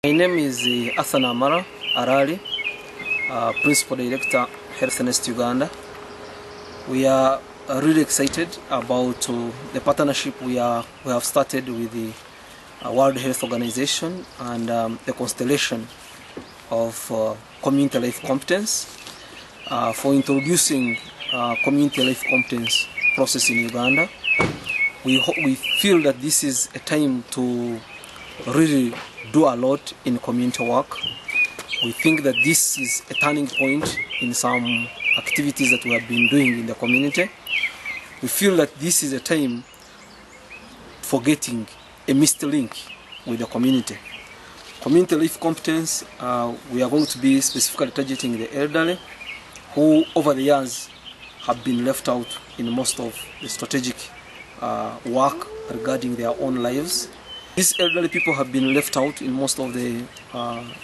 My name is Hassan Amara Arali, Principal Director, Health Nest Uganda. We are really excited about the partnership we have started with the World Health Organization and the constellation of community life competence for introducing community life competence process in Uganda. We feel that this is a time to really do a lot in community work. We think that this is a turning point in some activities that we have been doing in the community. We feel that this is a time for getting a missed link with the community. Community life competence, we are going to be specifically targeting the elderly who over the years have been left out in most of the strategic work regarding their own lives. These elderly people have been left out in most of the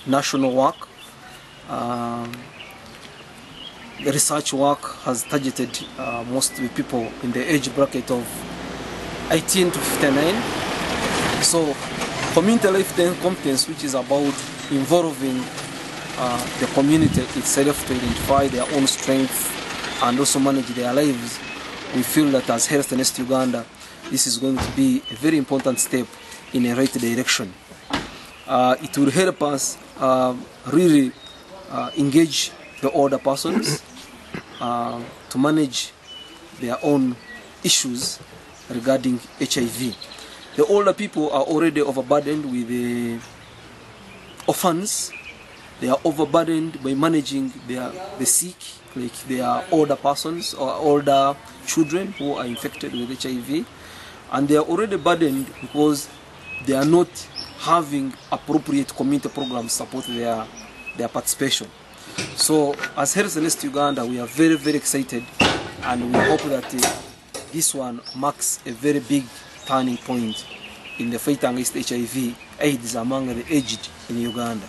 national work. The research work has targeted most of the people in the age bracket of 18 to 59. So community life competence, which is about involving the community itself to identify their own strengths and also manage their lives, we feel that as Health Nest Uganda, this is going to be a very important step in a right direction. It will help us really engage the older persons to manage their own issues regarding HIV. The older people are already overburdened with the orphans. They are overburdened by managing the sick, like they are older persons or older children who are infected with HIV, and they are already burdened because they are not having appropriate community programs to support their participation. So as Health Nest Uganda, we are very, very excited, and we hope that this one marks a very big turning point in the fight against HIV/AIDS among the aged in Uganda.